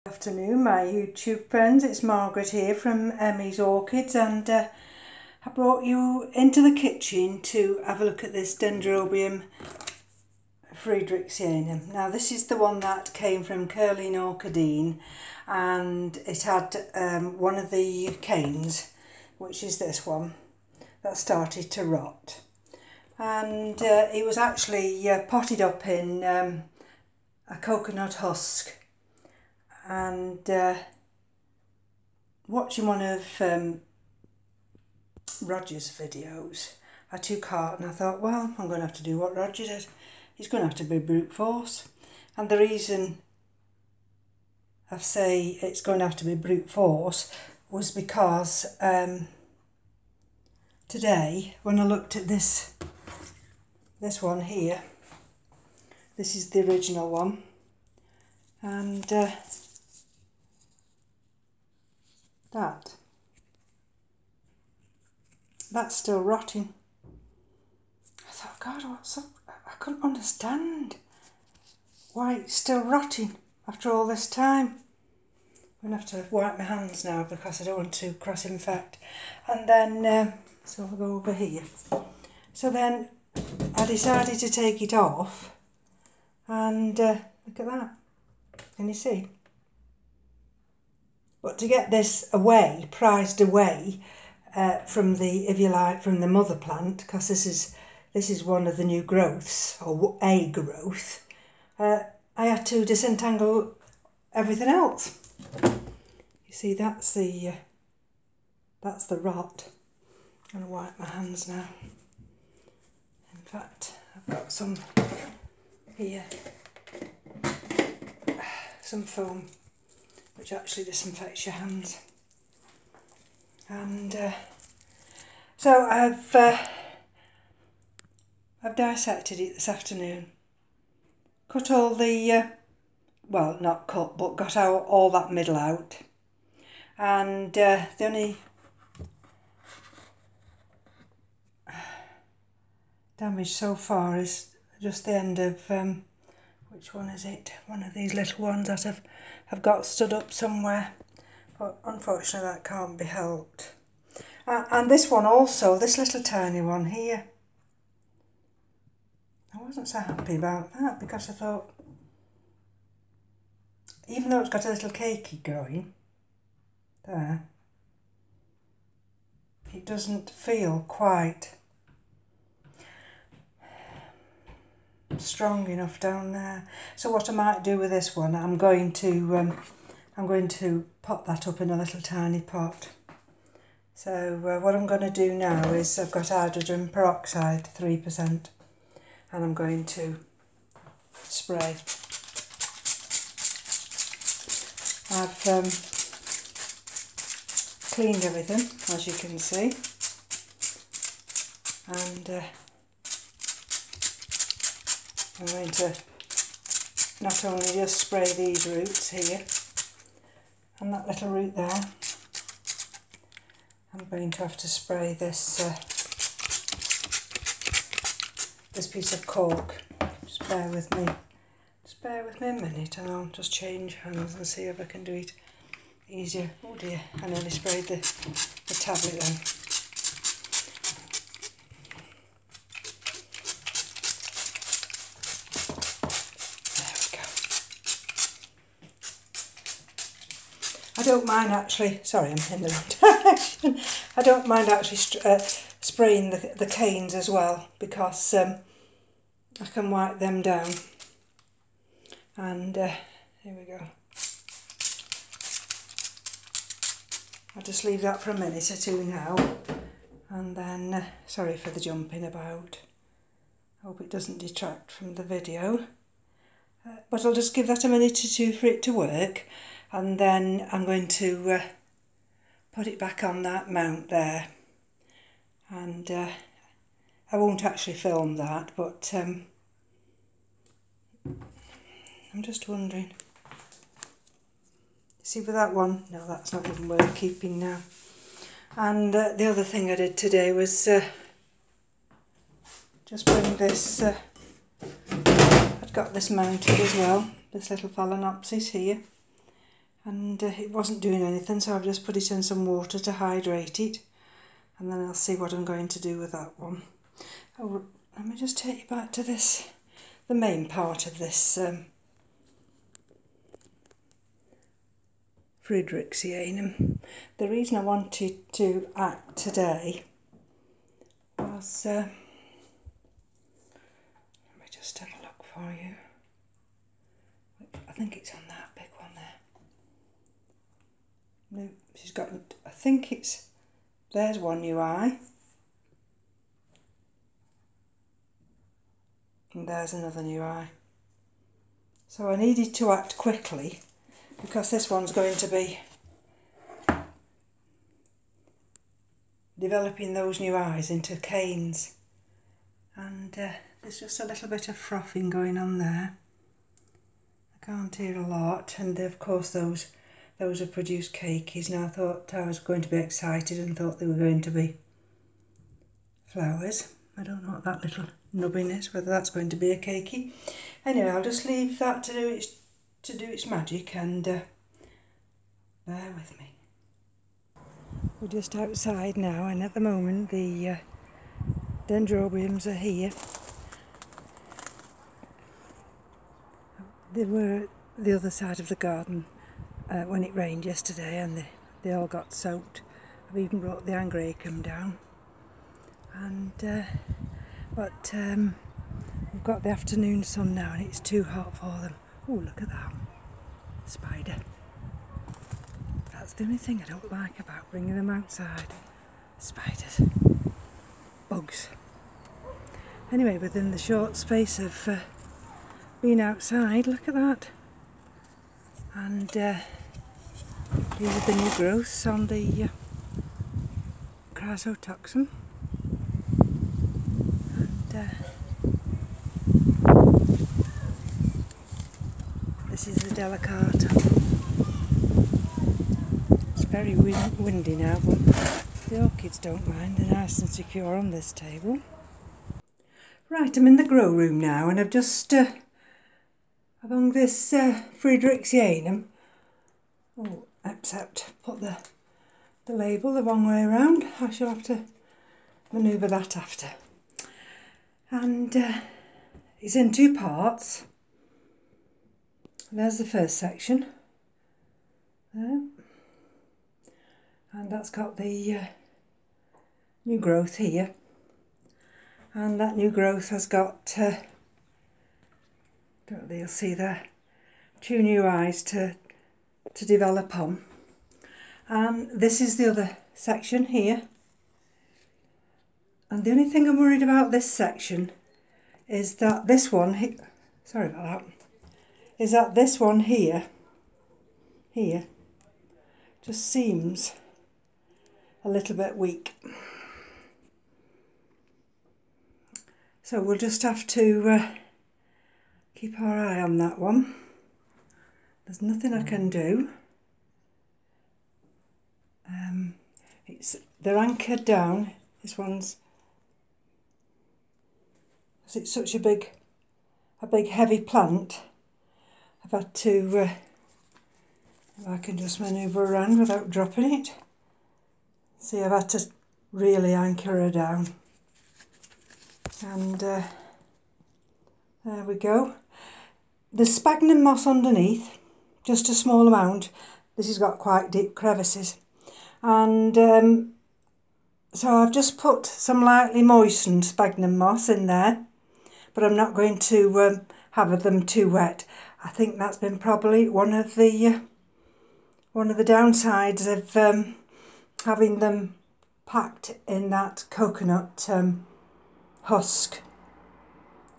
Good afternoon, my YouTube friends. It's Margaret here from M.E.s Orchids, and I brought you into the kitchen to have a look at this Dendrobium friedericksianum. Now this is the one that came from Curling Orchidine, and it had one of the canes, which is this one, that started to rot, and it was actually potted up in a coconut husk. And watching one of Roger's videos, I took heart and I thought, well, I'm going to have to do what Roger did. He's going to have to be brute force. And the reason I say it's going to have to be brute force was because today, when I looked at this one here, this is the original one, and that's still rotting. I thought, God, what's up? I couldn't understand why it's still rotting after all this time. I'm going to have to wipe my hands now because I don't want to cross-infect. And then, so I'll go over here. So then I decided to take it off, and look at that. Can you see? But to get this away, prized away from the, if you like, from the mother plant, because this is one of the new growths, or a growth, I had to disentangle everything else. You see, that's the rot. I'm gonna wipe my hands now. In fact, I've got some here, some foam, which actually disinfects your hands. And so I've dissected it this afternoon. Cut all the, well, not cut, but got out all that middle out. And the only damage so far is just the end of, which one is it? One of these little ones that have got stood up somewhere, but unfortunately that can't be helped. And this one also, this little tiny one here, I wasn't so happy about that because I thought, even though it's got a little cakey going there, it doesn't feel quite strong enough down there. So what I might do with this one, I'm going to pop that up in a little tiny pot. So what I'm going to do now is, I've got hydrogen peroxide 3%, and I'm going to spray. I've cleaned everything, as you can see, and I'm going to not only just spray these roots here and that little root there, I'm going to have to spray this this piece of cork. Just bear with me a minute, and I'll just change hands and see if I can do it easier. Oh dear, I nearly sprayed the tablet then. I don't mind actually, sorry, I'm in the wrong direction. I don't mind actually spraying the canes as well, because I can wipe them down. And here we go. I'll just leave that for a minute or two now, and then, sorry for the jumping about. I hope it doesn't detract from the video. But I'll just give that a minute or two for it to work, and then I'm going to put it back on that mount there. And I won't actually film that, but I'm just wondering. See, with that one, no, that's not even worth keeping now. And the other thing I did today was just bring this, I've got this mounted as well, this little Phalaenopsis here, and it wasn't doing anything, so I've just put it in some water to hydrate it, and then I'll see what I'm going to do with that one. Oh, let me just take you back to this, the main part of this friedericksianum. The reason I wanted to act today was, let me just have a look for you. I think it's on that big one there. No, she's got, I think it's, there's one new eye. And there's another new eye. So I needed to act quickly because this one's going to be developing those new eyes into canes. And there's just a little bit of frothing going on there. I can't hear a lot, and of course those have produced cakeys. Now I thought I was going to be excited and thought they were going to be flowers. I don't know what that little nubbin is, whether that's going to be a cakey. Anyway, I'll just leave that to do its magic, and bear with me. We're just outside now, and at the moment the Dendrobiums are here. They were the other side of the garden when it rained yesterday, and they all got soaked. I've even brought the angraecum down, and but we've got the afternoon sun now, and it's too hot for them. Oh, look at that spider. That's the only thing I don't like about bringing them outside. Spiders, bugs. Anyway, within the short space of being outside, look at that. And these are the new growths on the chrysotoxum. And this is the delicata. It's very windy now, but the orchids don't mind. They're nice and secure on this table. Right, I'm in the grow room now, and I've just along this friedericksianum, except put the label the wrong way around. I shall have to manoeuvre that after. And it's in two parts. There's the first section there, and that's got the new growth here, and that new growth has got don't know, you'll see there, two new eyes to develop on. And this is the other section here. And the only thing I'm worried about this section is that this one, sorry about that, is that this one here just seems a little bit weak. So we'll just have to keep our eye on that one. There's nothing I can do. They're anchored down. This one's, it's such a big heavy plant. I've had to, if I can just manoeuvre around without dropping it. See, I've had to really anchor her down. And there we go. The sphagnum moss underneath, just a small amount. This has got quite deep crevices. And so I've just put some lightly moistened sphagnum moss in there, but I'm not going to have them too wet. I think that's been probably one of the downsides of having them packed in that coconut husk.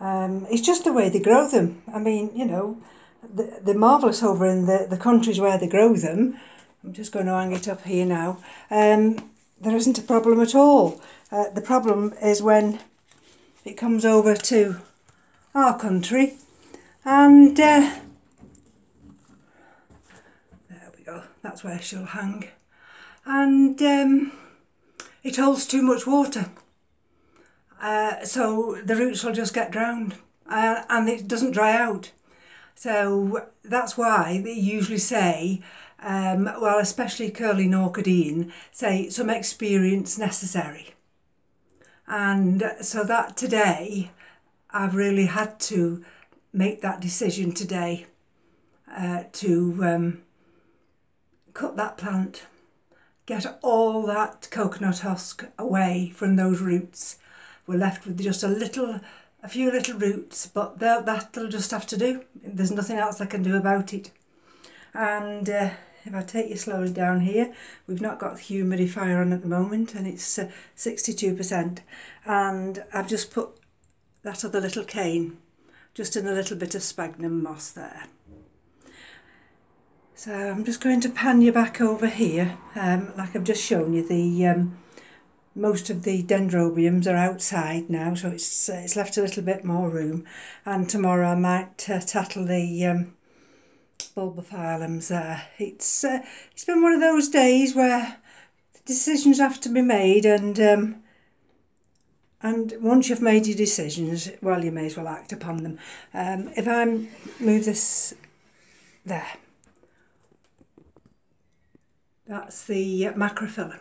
It's just the way they grow them. I mean, you know, they're marvellous over in the countries where they grow them. I'm just going to hang it up here now. There isn't a problem at all. The problem is when it comes over to our country, and there we go, that's where she'll hang, and it holds too much water. So the roots will just get drowned, and it doesn't dry out. So that's why they usually say well, especially curly orchidine, say some experience necessary. And so that today, I've really had to make that decision today to cut that plant, get all that coconut husk away from those roots. We're left with just a few little roots, but that'll just have to do. There's nothing else I can do about it. And if I take you slowly down here, we've not got the humidifier on at the moment, and it's 62%. And I've just put that other little cane just in a little bit of sphagnum moss there. So I'm just going to pan you back over here. Like I've just shown you, the most of the dendrobiums are outside now, so it's left a little bit more room. And tomorrow I might tackle the bulbophyllums there. It's been one of those days where decisions have to be made, and once you've made your decisions, well, you may as well act upon them. If I move this there, that's the macrophyllum,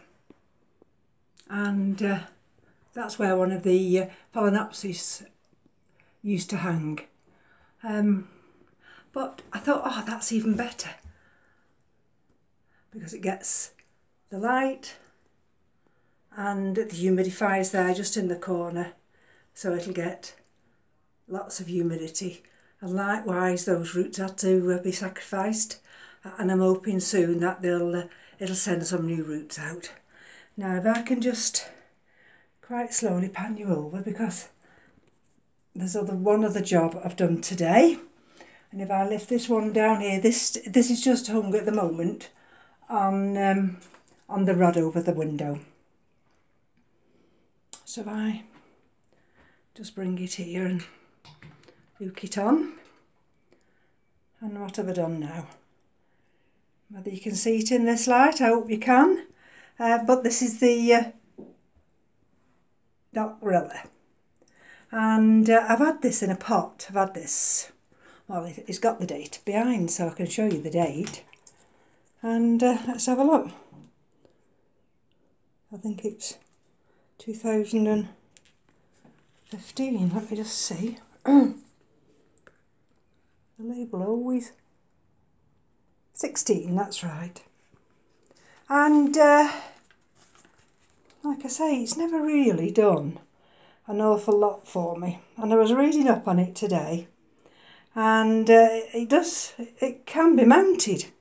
and that's where one of the phalaenopsis used to hang. But I thought, oh, that's even better, because it gets the light and the humidifier's there just in the corner, so it'll get lots of humidity. And likewise, those roots had to be sacrificed, and I'm hoping soon that it'll send some new roots out. Now, if I can just quite slowly pan you over, because there's one other job I've done today. And if I lift this one down here, this is just hung at the moment on the rod over the window. So if I just bring it here and hook it on, and what have I done now? Whether you can see it in this light, I hope you can. But this is the Dockrilla, and I've had this in a pot. I've had this. Well, it's got the date behind, so I can show you the date. And let's have a look. I think it's 2015. Let me just see. The label always 16. That's right. And like I say, it's never really done an awful lot for me. And I was reading up on it today. And it can be mounted.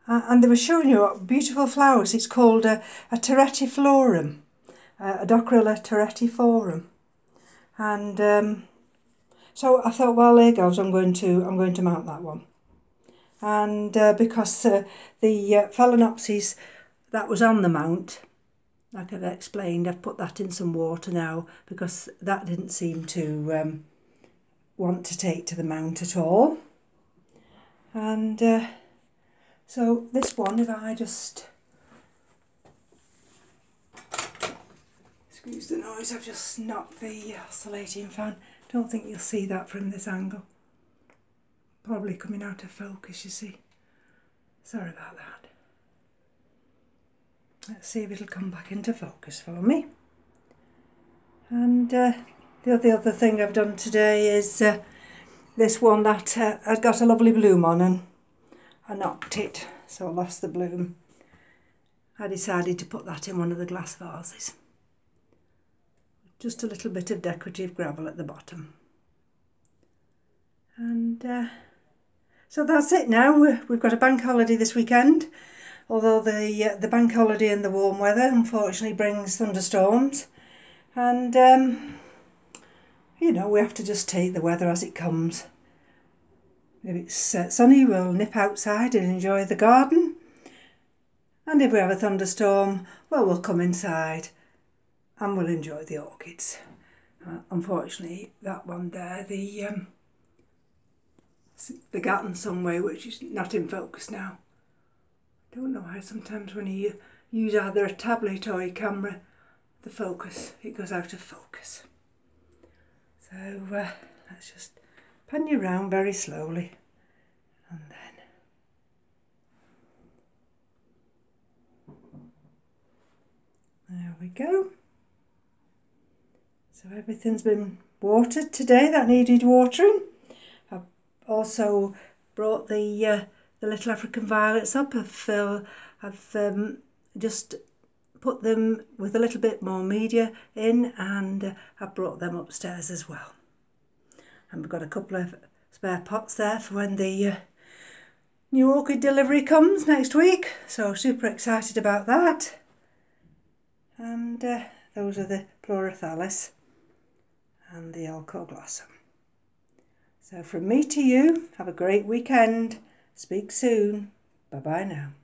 And they were showing you what beautiful flowers. It's called a terretiflorum, a Dockrilla terretiforum. And so I thought, well, there goes. I'm going to mount that one. And because the phalaenopsis that was on the mount, like I've explained, I've put that in some water now, because that didn't seem to want to take to the mount at all. And so this one, if I just excuse the noise, I've just knocked the oscillating fan. Don't think you'll see that from this angle. Probably coming out of focus, you see. Sorry about that. Let's see if it'll come back into focus for me. And the other thing I've done today is this one that had got a lovely bloom on, and I knocked it, so I lost the bloom. I decided to put that in one of the glass vases. Just a little bit of decorative gravel at the bottom. And so that's it now. We've got a bank holiday this weekend, although the bank holiday and the warm weather unfortunately brings thunderstorms. And you know, we have to just take the weather as it comes. If it's sunny, we'll nip outside and enjoy the garden. And if we have a thunderstorm, well, we'll come inside and we'll enjoy the orchids. Unfortunately, that one there, the Gatton somewhere, which is not in focus now. I don't know why sometimes when you use either a tablet or your camera, the focus, it goes out of focus. So let's just pan you round very slowly, and then we go. So everything's been watered today that needed watering. I've also brought the little African violets up. I've just put them with a little bit more media in, and I've brought them upstairs as well. And we've got a couple of spare pots there for when the new orchid delivery comes next week, so super excited about that. And those are the Pleurathalis and the Alcoglossum. So from me to you, have a great weekend. Speak soon. Bye bye now.